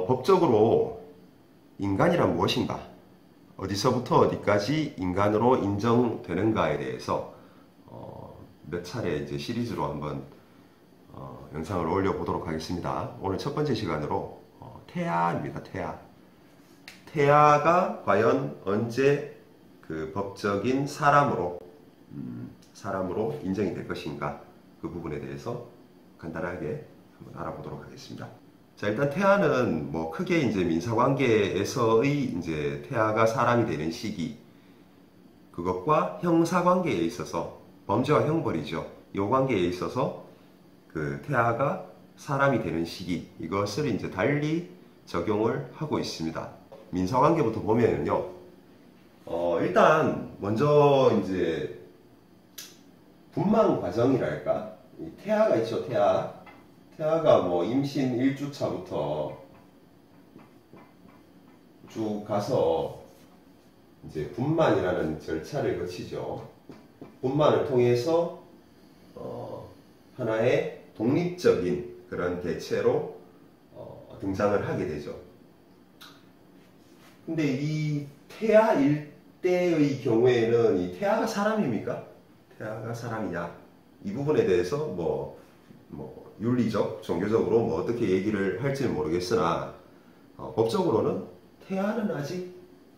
법적으로 인간이란 무엇인가? 어디서부터 어디까지 인간으로 인정되는가에 대해서 몇 차례 이제 시리즈로 한번 영상을 올려보도록 하겠습니다. 오늘 첫 번째 시간으로 태아입니다. 태아가 과연 언제 그 법적인 사람으로 인정이 될 것인가? 그 부분에 대해서 간단하게 한번 알아보도록 하겠습니다. 자, 일단 태아는 뭐 크게 이제 민사관계에서의 이제 태아가 사람이 되는 시기, 그것과 형사관계에 있어서 범죄와 형벌이죠. 이 관계에 있어서 그 태아가 사람이 되는 시기, 이것을 이제 달리 적용을 하고 있습니다. 민사관계부터 보면은요, 일단 먼저 이제 분만 과정이랄까, 이 태아가 있죠. 태아가 뭐 임신 1주차부터 쭉 가서 이제 분만이라는 절차를 거치죠. 분만을 통해서 하나의 독립적인 그런 개체로 등장을 하게 되죠. 근데 이 태아일 때의 경우에는 이 태아가 사람입니까? 태아가 사람이냐? 이 부분에 대해서 뭐 윤리적, 종교적으로 뭐 어떻게 얘기를 할지는 모르겠으나 법적으로는 태아는 아직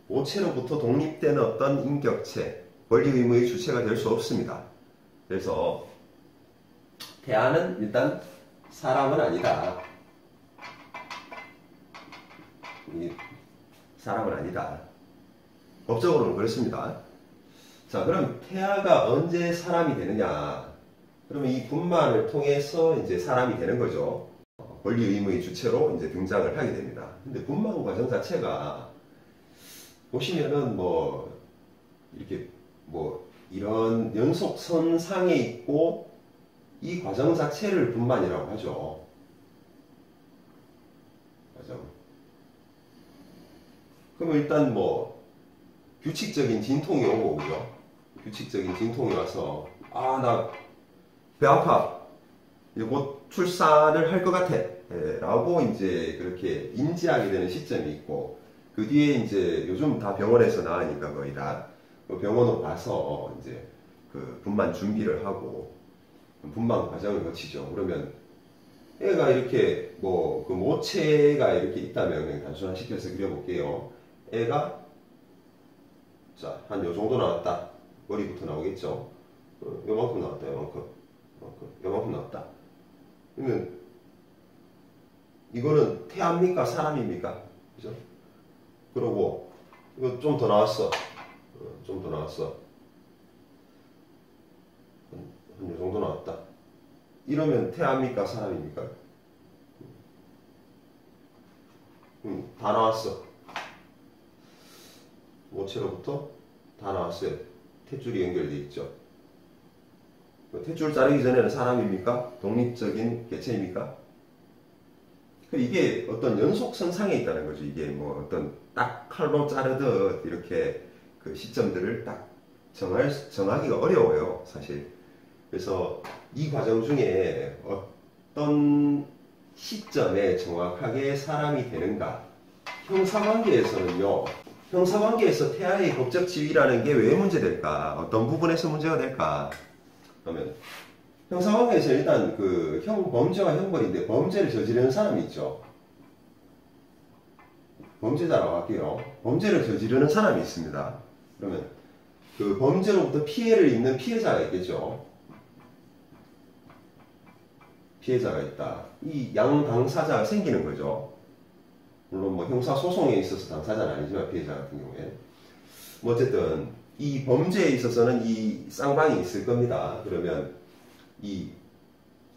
모체로부터 독립된 어떤 인격체, 권리 의무의 주체가 될 수 없습니다. 그래서 태아는 일단 사람은 아니다. 사람은 아니다. 법적으로는 그렇습니다. 자, 그럼 태아가 언제 사람이 되느냐? 그러면 이 분만을 통해서 이제 사람이 되는 거죠. 권리 의무의 주체로 이제 등장을 하게 됩니다. 근데 분만 과정 자체가 보시면은 뭐 이렇게 뭐 이런 연속선상에 있고 이 과정 자체를 분만이라고 하죠. 과정. 그러면 일단 뭐 규칙적인 진통이 오고 오죠. 규칙적인 진통이 와서 나 배 아파. 곧 출산을 할 것 같아. 라고 이제 그렇게 인지하게 되는 시점이 있고, 그 뒤에 이제 요즘 다 병원에서 나으니까 거의 다 병원으로 가서 이제 그 분만 준비를 하고 분만 과정을 거치죠. 그러면 애가 이렇게 뭐 그 모체가 이렇게 있다면 그냥 단순화시켜서 그려볼게요. 애가 자, 한 요 정도 나왔다. 머리부터 나오겠죠. 요만큼 나왔다. 요만큼 나왔다. 그러면 이거는 태아입니까? 사람입니까? 그죠? 그러고 이거 좀 더 나왔어. 좀 더 나왔어. 한 요 정도 나왔다. 이러면 태아입니까? 사람입니까? 다 나왔어. 모체로부터 다 나왔어요. 탯줄이 연결되어 있죠. 탯줄 자르기 전에는 사람입니까? 독립적인 개체입니까? 이게 어떤 연속선상에 있다는 거죠. 이게 뭐 어떤 딱 칼로 자르듯 이렇게 그 시점들을 딱 정하기가 어려워요, 사실. 그래서 이 과정 중에 어떤 시점에 정확하게 사람이 되는가? 형사관계에서는요, 형사관계에서 태아의 법적 지위라는 게 왜 문제될까? 어떤 부분에서 문제가 될까? 그러면 형사관계에서 일단 그 범죄와 형벌인데 범죄를 저지르는 사람이 있죠. 범죄자라고 할게요. 범죄를 저지르는 사람이 있습니다. 그러면 그 범죄로부터 피해를 입는 피해자가 있겠죠. 피해자가 있다. 이 양 당사자가 생기는 거죠. 물론 뭐 형사소송에 있어서 당사자는 아니지만 피해자 같은 경우에 뭐 어쨌든 이 범죄에 있어서는 이 쌍방이 있을 겁니다. 그러면 이게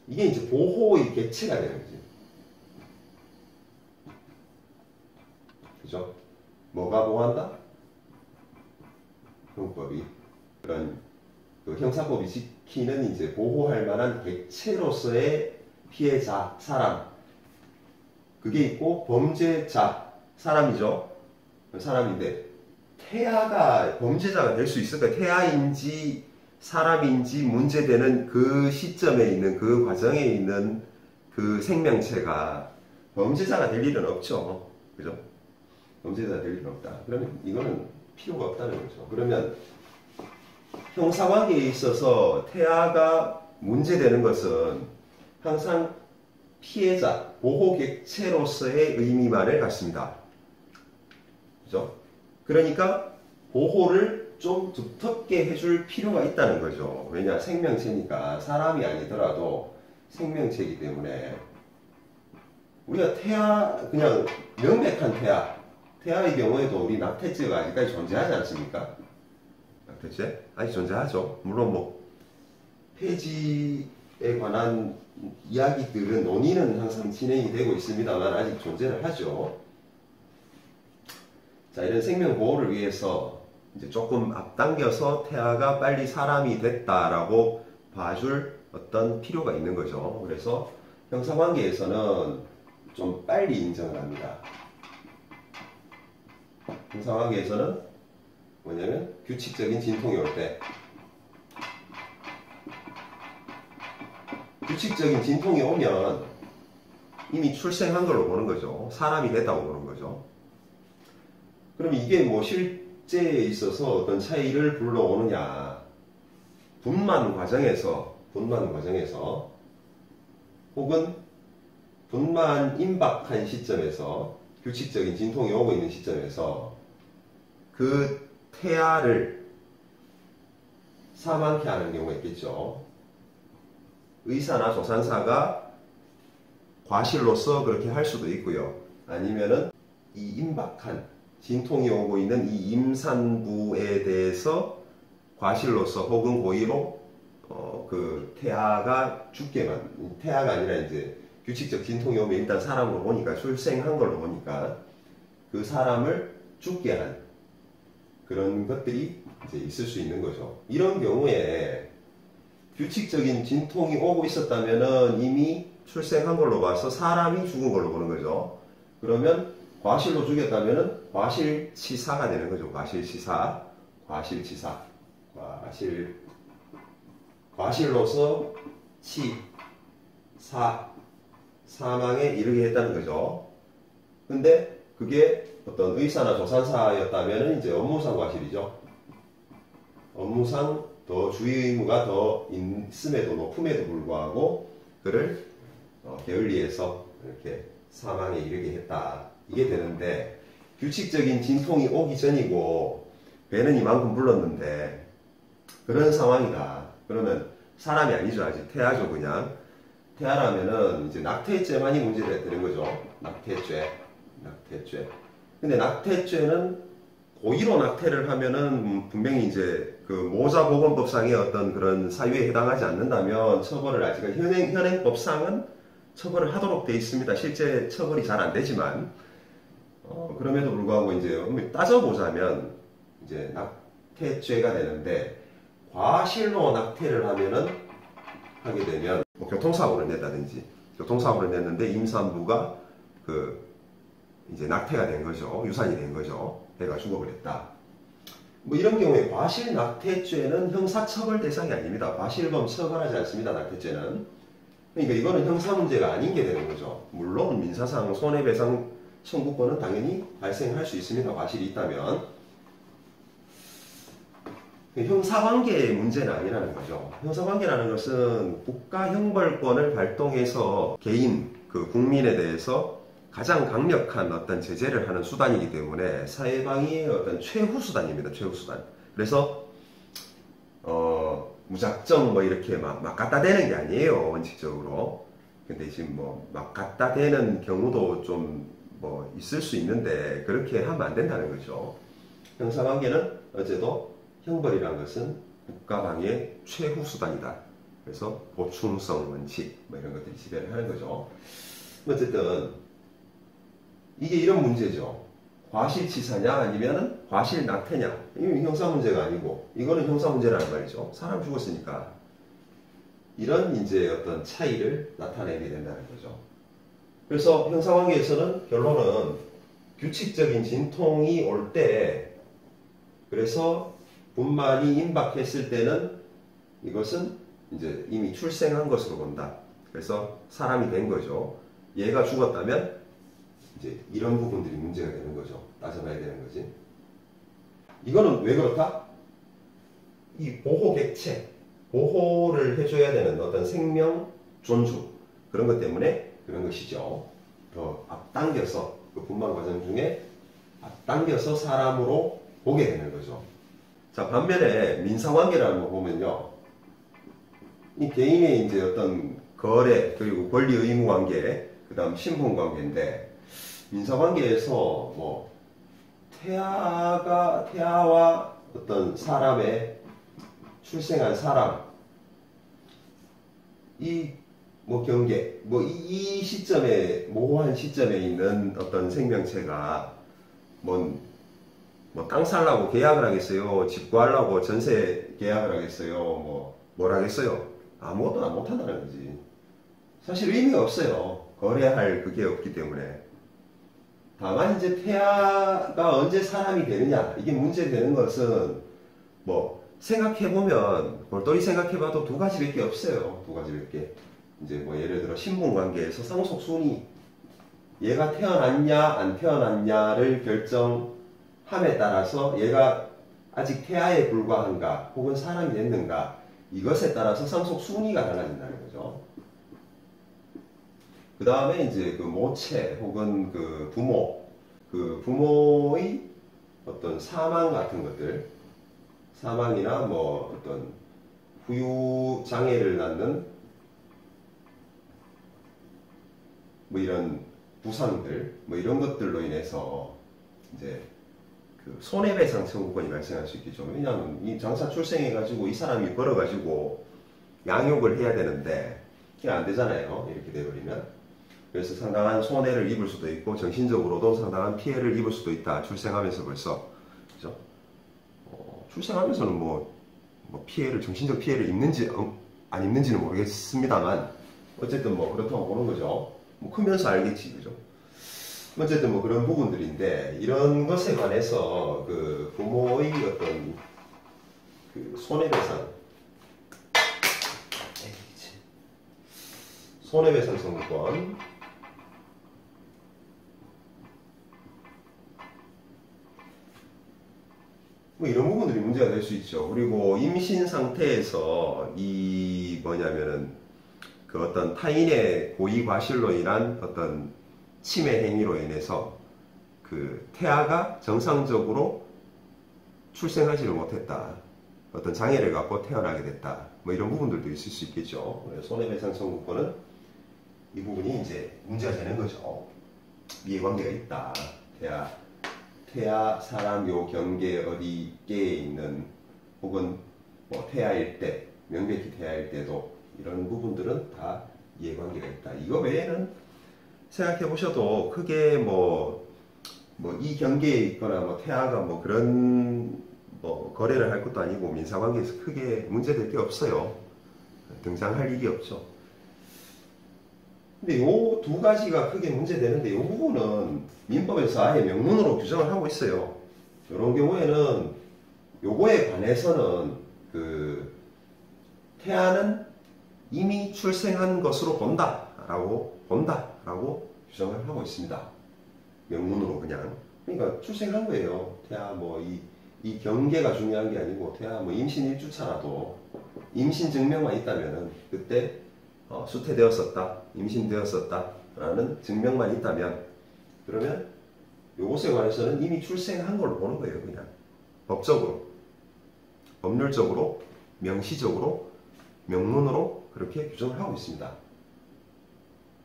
이제 보호의 개체가 되는 거지. 그죠? 뭐가 보호한다? 형법이. 그런 그 형사법이 지키는 이제 보호할 만한 개체로서의 피해자, 사람. 그게 있고 범죄자, 사람이죠. 사람인데 태아가 범죄자가 될 수 있을까요? 태아인지 사람인지 문제되는 그 시점에 있는 그 과정에 있는 그 생명체가 범죄자가 될 일은 없죠. 그죠? 범죄자가 될 일은 없다. 그러면 이거는 필요가 없다는 거죠. 그러면 형사관계에 있어서 태아가 문제되는 것은 항상 피해자, 보호객체로서의 의미만을 갖습니다. 그죠? 그러니까 보호를 좀 두텁게 해줄 필요가 있다는 거죠. 왜냐? 생명체니까 사람이 아니더라도 생명체이기 때문에 우리가 그냥 명백한 태아의 경우에도 우리 낙태죄가 아직까지 존재하지 않습니까? 낙태죄? 아직 존재하죠. 물론 뭐 폐지에 관한 이야기들은 논의는 항상 진행이 되고 있습니다만 아직 존재를 하죠. 자, 이런 생명 보호를 위해서 이제 조금 앞당겨서 태아가 빨리 사람이 됐다라고 봐줄 어떤 필요가 있는 거죠. 그래서 형사관계에서는 좀 빨리 인정을 합니다. 형사관계에서는 뭐냐면 규칙적인 진통이 올 때, 규칙적인 진통이 오면 이미 출생한 걸로 보는 거죠. 사람이 됐다고 보는 거죠. 그럼 이게 뭐 실제에 있어서 어떤 차이를 불러오느냐? 분만 과정에서 혹은 분만 임박한 시점에서 규칙적인 진통이 오고 있는 시점에서 그 태아를 사망케 하는 경우가 있겠죠. 의사나 조산사가 과실로서 그렇게 할 수도 있고요. 아니면은 이 임박한 진통이 오고 있는 이 임산부에 대해서 과실로서 혹은 고의로 그 태아가 태아가 아니라 이제 규칙적 진통이 오면 일단 사람으로 보니까 출생한 걸로 보니까 그 사람을 죽게 한 그런 것들이 이제 있을 수 있는 거죠. 이런 경우에 규칙적인 진통이 오고 있었다면은 이미 출생한 걸로 봐서 사람이 죽은 걸로 보는 거죠. 그러면 과실로 죽였다면은 과실치사가 되는 거죠. 과실로서 사망에 이르게 했다는 거죠. 근데 그게 어떤 의사나 조산사였다면 이제 업무상 과실이죠. 업무상 더 주의 의무가 더 있음에도 높음에도 불구하고 그를 게을리해서 이렇게 사망에 이르게 했다. 이게 되는데 규칙적인 진통이 오기 전이고 배는 이만큼 불렀는데 그런 상황이다. 그러면 사람이 아니죠. 아직 태아죠. 그냥 태아라면은 이제 낙태죄만이 문제가 되는 거죠. 낙태죄. 근데 낙태죄는 고의로 낙태를 하면은 분명히 이제 그 모자보건법상의 어떤 그런 사유에 해당하지 않는다면 처벌을 아직은 현행법상은 처벌을 하도록 돼 있습니다. 실제 처벌이 잘 안 되지만 그럼에도 불구하고 이제 따져보자면 이제 낙태죄가 되는데 과실로 낙태를 하게 되면 뭐 교통사고를 냈다든지 교통사고를 냈는데 임산부가 이제 낙태가 된 거죠. 유산이 된 거죠. 애가 죽어버렸다. 뭐 이런 경우에 과실 낙태죄는 형사처벌 대상이 아닙니다. 과실범 처벌하지 않습니다. 낙태죄는. 그러니까 이거는 형사 문제가 아닌 게 되는 거죠. 물론 민사상 손해배상 청구권은 당연히 발생할 수 있습니다. 과실이 있다면. 형사관계의 문제는 아니라는 거죠. 형사관계라는 것은 국가형벌권을 발동해서 개인, 국민에 대해서 가장 강력한 어떤 제재를 하는 수단이기 때문에 사회방위의 어떤 최후 수단입니다. 최후 수단. 그래서 무작정 뭐 이렇게 막 갖다 대는 게 아니에요. 원칙적으로. 근데 지금 막 갖다 대는 경우도 좀 있을 수 있는데 그렇게 하면 안 된다는 거죠. 형사관계는 어제도 형벌이라는 것은 국가방위의 최후 수단이다. 그래서 보충성 원칙 이런 것들이 지배를 하는 거죠. 어쨌든 이게 이런 문제죠. 과실치사냐 아니면 과실 낙태냐. 이건 형사 문제가 아니고 이거는 형사 문제라는 말이죠. 사람 죽었으니까. 이런 이제 어떤 차이를 나타내게 된다는 거죠. 그래서 형사관계에서는 결론은 규칙적인 진통이 올 때 그래서 분만이 임박했을 때는 이것은 이제 이미 출생한 것으로 본다. 그래서 사람이 된 거죠. 얘가 죽었다면 이제 이런 부분들이 문제가 되는 거죠. 따져봐야 되는 거지. 이거는 왜 그렇다? 이 보호 객체, 보호를 해줘야 되는 어떤 생명 존중 그런 것 때문에 그런 것이죠. 더 앞당겨서 그 분만 과정 중에 앞당겨서 사람으로 보게 되는 거죠. 자, 반면에 민사관계를 한번 보면요. 이 개인의 이제 어떤 거래, 그리고 권리 의무 관계, 그 다음 신분 관계인데, 민사관계에서 뭐, 태아와 어떤 사람의 출생한 사람, 이 뭐 경계, 뭐 이 시점에, 모호한 시점에 있는 어떤 생명체가 뭐 땅 살라고 계약을 하겠어요? 집 구하려고 전세 계약을 하겠어요? 뭘 하겠어요? 아무것도 못 한다는 거지. 사실 의미가 없어요. 거래할 그게 없기 때문에. 다만 이제 태아가 언제 사람이 되느냐, 이게 문제되는 것은 뭐 생각해보면, 골똘히 생각해봐도 두 가지밖에 없어요. 두 가지밖에. 이제 뭐 예를 들어 신분관계에서 상속순위, 얘가 태어났냐 안 태어났냐를 결정함에 따라서 얘가 아직 태아에 불과한가 혹은 사람이 됐는가, 이것에 따라서 상속순위가 달라진다는 거죠. 그 다음에 이제 그 모체 혹은 그 부모의 어떤 사망 같은 것들, 사망이나 뭐 어떤 후유 장애를 낳는 뭐 이런 부상들, 뭐 이런 것들로 인해서 이제 그 손해배상 청구권이 발생할 수 있겠죠. 왜냐하면 이 장사 출생해가지고 이 사람이 벌어가지고 양육을 해야 되는데 이게 안 되잖아요. 이렇게 돼버리면. 그래서 상당한 손해를 입을 수도 있고 정신적으로도 상당한 피해를 입을 수도 있다. 출생하면서 벌써. 그죠? 출생하면서는 뭐 정신적 피해를 입는지 안 입는지는 모르겠습니다만 어쨌든 뭐 그렇다고 보는 거죠. 뭐 크면서 알겠지, 그죠? 어쨌든 뭐 그런 부분들인데, 이런 것에 관해서 그 부모의 어떤 그 손해배상 청구권, 뭐 이런 부분들이 문제가 될 수 있죠. 그리고 임신 상태에서 이 뭐냐면은 그 어떤 타인의 고의 과실로 인한 어떤 침해 행위로 인해서 그 태아가 정상적으로 출생하지를 못했다. 어떤 장애를 갖고 태어나게 됐다. 뭐 이런 부분들도 있을 수 있겠죠. 손해배상 청구권은 이 부분이 이제 문제가 되는 거죠. 이해관계가 있다. 태아 사람 요 경계 어디께 있는 혹은 뭐 태아일 때, 명백히 태아일 때도 이런 부분들은 다 이해관계가 있다. 이거 외에는 생각해 보셔도 크게 뭐 이 경계에 있거나 뭐 태아가 뭐 그런 뭐 거래를 할 것도 아니고 민사관계에서 크게 문제될 게 없어요. 등장할 일이 없죠. 근데 요 두 가지가 크게 문제되는데, 요 부분은 민법에서 아예 명문으로 규정을 하고 있어요. 이런 경우에는 요거에 관해서는 그 태아는 이미 출생한 것으로 본다라고 규정을 하고 있습니다. 명문으로 그냥. 그러니까 출생한 거예요. 태아 뭐 이 경계가 중요한 게 아니고, 태아 뭐 임신 1주차라도 임신 증명만 있다면은 그때 수태되었었다, 임신되었었다 라는 증명만 있다면, 그러면 요것에 관해서는 이미 출생한 걸로 보는 거예요. 그냥 법적으로, 법률적으로, 명시적으로, 명문으로 그렇게 규정을 하고 있습니다.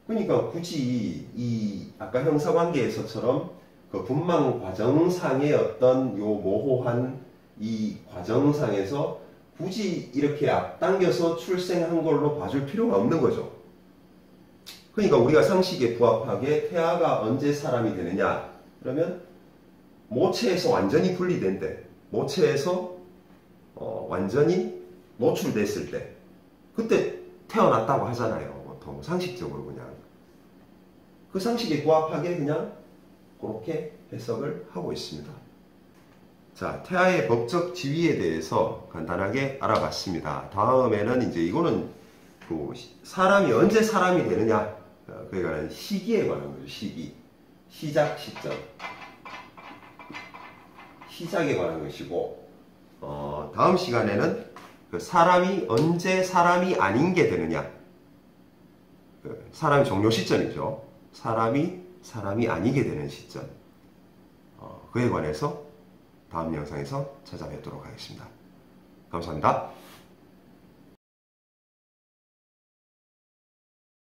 그러니까 굳이 이 아까 형사관계에서처럼 그 분망 과정상의 어떤 요 모호한 이 과정상에서 굳이 이렇게 앞당겨서 출생한 걸로 봐줄 필요가 없는 거죠. 그러니까 우리가 상식에 부합하게 태아가 언제 사람이 되느냐, 그러면 모체에서 완전히 분리된 때, 모체에서 완전히 노출됐을 때, 그때 태어났다고 하잖아요. 보통 상식적으로 그냥 그 상식에 부합하게 그냥 그렇게 해석을 하고 있습니다. 자, 태아의 법적 지위에 대해서 간단하게 알아봤습니다. 다음에는 이제 이거는 그 사람이 언제 사람이 되느냐, 그에 관한 시기에 관한 거죠. 시기. 시작 시점. 시작에 관한 것이고, 다음 시간에는 그 사람이 언제 사람이 아닌 게 되느냐. 사람의 종료 시점이죠. 사람이 아니게 되는 시점. 그에 관해서 다음 영상에서 찾아뵙도록 하겠습니다. 감사합니다.